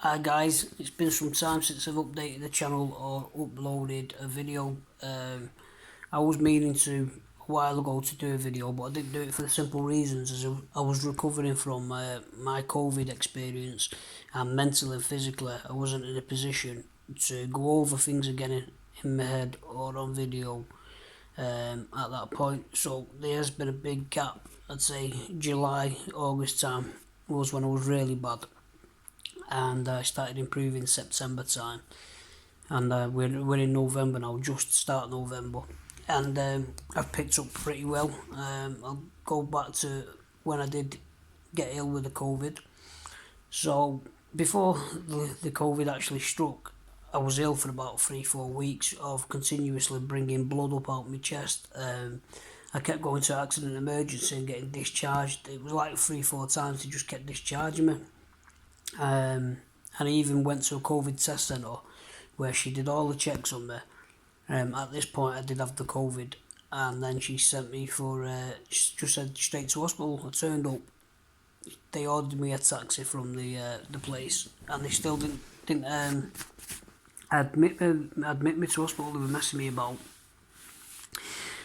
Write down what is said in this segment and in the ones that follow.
Hi guys, it's been some time since I've updated the channel or uploaded a video. I was meaning to a while ago to do a video, but I didn't do it for the simple reasons as I was recovering from my COVID experience, and mentally and physically I wasn't in a position to go over things again in my head or on video at that point. So there has been a big gap. I'd say July, August time was when I was really bad, and I started improving September time, and we're in November now, just start November, and I've picked up pretty well. I'll go back to when I did get ill with the COVID. So before the COVID actually struck, I was ill for about 3-4 weeks of continuously bringing blood up out my chest. I kept going to accident emergency and getting discharged. It was like 3-4 times they just kept discharging me. And I even went to a COVID test centre where she did all the checks on me. At this point, I did have the COVID, and then she sent me for, she just said straight to hospital. I turned up, they ordered me a taxi from the place, and they still didn't admit me to hospital. They were messing me about.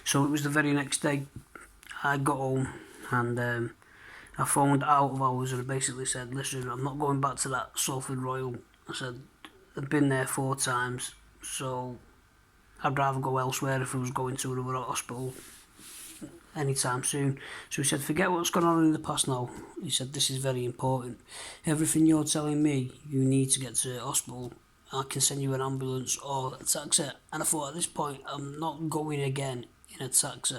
So it was the very next day. I got home, and I phoned out of hours and I basically said, listen, I'm not going back to that Salford Royal. I said, I've been there 4 times, so I'd rather go elsewhere if I was going to another hospital anytime soon. So he said, forget what's gone on in the past now. He said, this is very important. Everything you're telling me, you need to get to the hospital. I can send you an ambulance or a taxi. And I thought, at this point, I'm not going again in a taxi.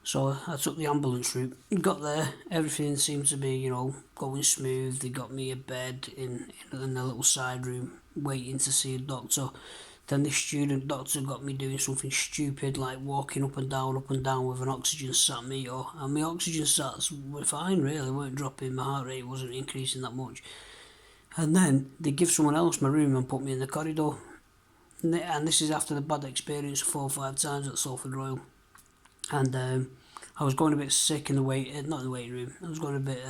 So I took the ambulance route. Got there, everything seemed to be, going smooth. They got me a bed in a little side room, waiting to see a doctor. Then the student doctor got me doing something stupid, like walking up and down with an oxygen sat meter. And my oxygen sats were fine, really, they weren't dropping. My heart rate wasn't increasing that much. And then they give someone else my room and put me in the corridor. And this is after the bad experience 4 or 5 times at Salford Royal. And I was going a bit sick in the not in the waiting room. I was going a bit,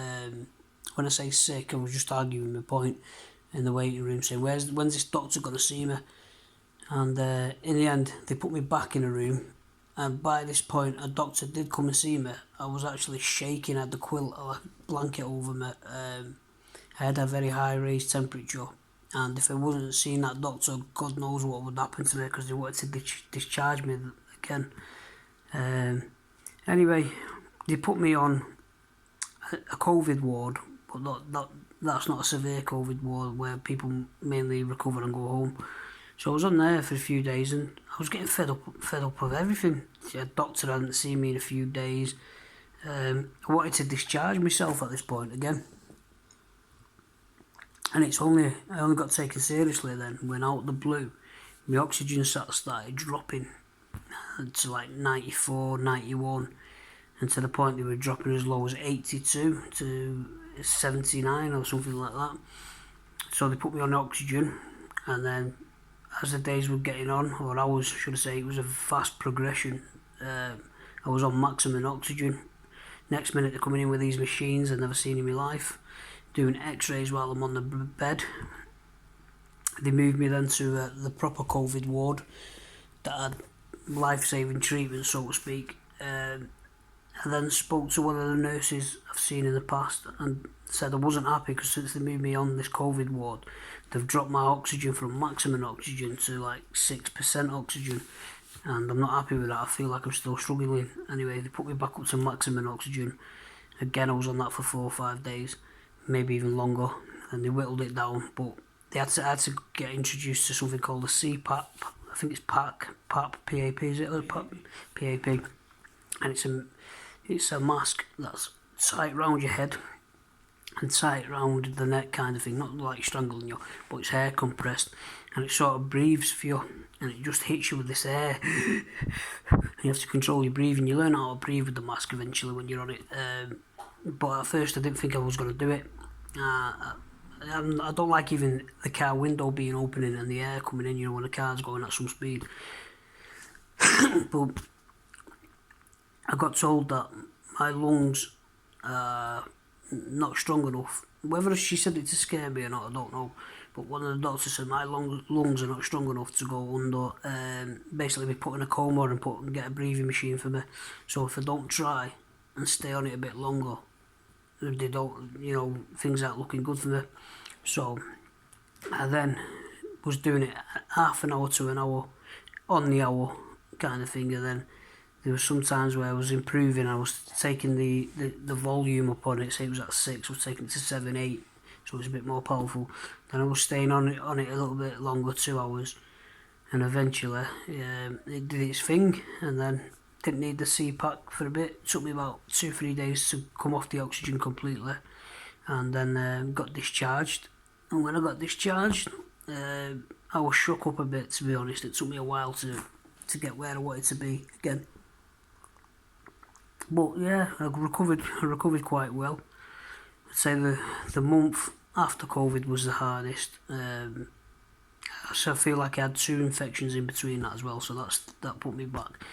when I say sick, I was just arguing my point in the waiting room, saying, when's this doctor going to see me? And in the end, they put me back in a room. And by this point, a doctor did come and see me. I was actually shaking. I had the quilt or blanket over me. I had a very high raised temperature. And if I wasn't seeing that doctor, God knows what would happen to me, because they wanted to discharge me again. Anyway, they put me on a COVID ward, but that's not a severe COVID ward where people mainly recover and go home. So I was on there for a few days, and I was getting fed up with everything. The doctor hadn't seen me in a few days. I wanted to discharge myself at this point again. And I only got taken seriously then when out of the blue, my oxygen started dropping to like 94, 91, and to the point they were dropping as low as 82 to 79 or something like that. So they put me on oxygen, and then as the days were getting on, or hours should I say, it was a fast progression. I was on maximum oxygen. Next minute they're coming in with these machines I've never seen in my life, doing x-rays while I'm on the bed. They moved me then to the proper COVID ward that had life-saving treatment, so to speak. I then spoke to one of the nurses I've seen in the past and said I wasn't happy because since they moved me on this COVID ward, they've dropped my oxygen from maximum oxygen to like 6% oxygen, and I'm not happy with that. I feel like I'm still struggling. Anyway, they put me back up to maximum oxygen. Again, I was on that for 4 or 5 days, maybe even longer, and they whittled it down, but I had to get introduced to something called a CPAP. I think it's PAP, is it? PAP. And it's a mask that's tight round your head and tight round the neck kind of thing, not like strangling you, but it's hair compressed, and it sort of breathes for you, and it just hits you with this air. And you have to control your breathing. You learn how to breathe with the mask eventually when you're on it. But at first I didn't think I was going to do it. I don't like even the car window being opening and the air coming in, when the car's going at some speed. But I got told that my lungs are not strong enough whether she said it to scare me or not, I don't know. But one of the doctors said my lungs are not strong enough to go under. Basically, be put in a coma and get a breathing machine for me. So if I don't try and stay on it a bit longer, they don't, things aren't looking good for me. So I then was doing it half an hour to an hour, on the hour kind of thing, and then there was some times where I was improving. I was taking the volume up on it, say it was at 6, I was taking it to 7, 8, so it was a bit more powerful. Then I was staying on it a little bit longer, 2 hours, and eventually it did its thing, and then didn't need the CPAP for a bit. It took me about 2-3 days to come off the oxygen completely, and then got discharged. And when I got discharged, I was shook up a bit, to be honest. It took me a while to get where I wanted to be again. But yeah, I recovered quite well. I'd say the month after COVID was the hardest. So I feel like I had 2 infections in between that as well, so that put me back.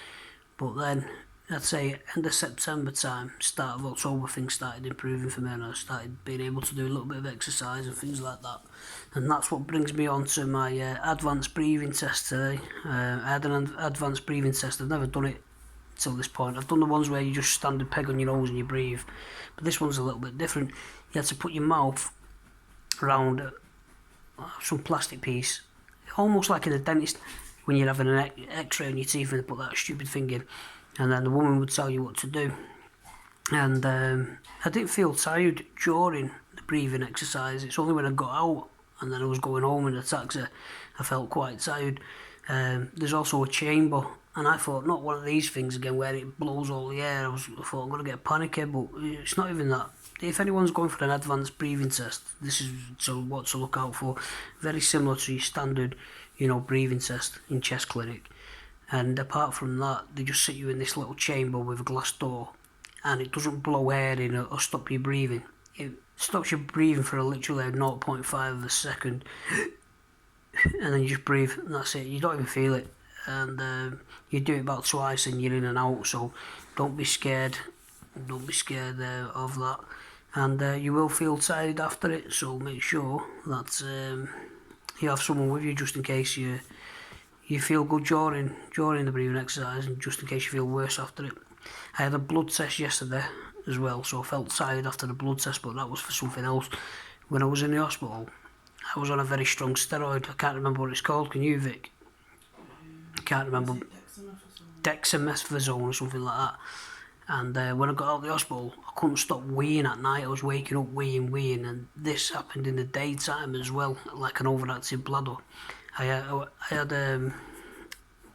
But then I'd say end of September time, start of October, things started improving for me, and I started being able to do a little bit of exercise and things like that. And that's what brings me on to my advanced breathing test today. I had an advanced breathing test. I've never done it till this point. I've done the ones where you just stand a peg on your nose and you breathe, but this one's a little bit different. You had to put your mouth around some plastic piece, almost like in a dentist when you're having an x-ray on your teeth and they put that stupid thing in, and then the woman would tell you what to do. And I didn't feel tired during the breathing exercise. It's only when I got out and then I was going home in the taxi I felt quite tired. There's also a chamber, and I thought, not one of these things again where it blows all the air. I thought I'm going to get panicky, but it's not even that. If anyone's going for an advanced breathing test, this is what to look out for. Very similar to your standard, breathing test in chest clinic. And apart from that, they just sit you in this little chamber with a glass door, and it doesn't blow air in or stop you breathing. It stops you breathing for literally 0.5 of a second, and then you just breathe, and that's it. You don't even feel it. And you do it about twice and you're in and out, so don't be scared. Don't be scared of that. And you will feel tired after it, so make sure that you have someone with you just in case you feel good during the breathing exercise, and just in case you feel worse after it. I had a blood test yesterday as well, so I felt tired after the blood test, but that was for something else. When I was in the hospital, I was on a very strong steroid. I can't remember what it's called. Can you, Vic? I can't remember. Dexamethasone or something like that. And when I got out of the hospital, I couldn't stop weeing at night. I was waking up weeing, and this happened in the daytime as well, like an overactive bladder. I had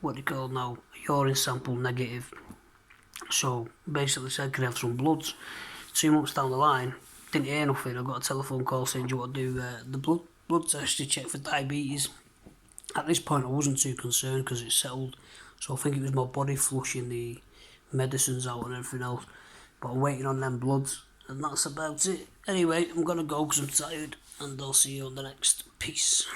what do you call now, a urine sample negative. So basically said, can I have some bloods? 2 months down the line, didn't hear nothing. I got a telephone call saying, do you want to do the blood test to check for diabetes? At this point I wasn't too concerned because it's settled, so I think it was my body flushing the medicines out and everything else, but I'm waiting on them bloods, and that's about it. Anyway, I'm gonna go because I'm tired, and I'll see you on the next piece.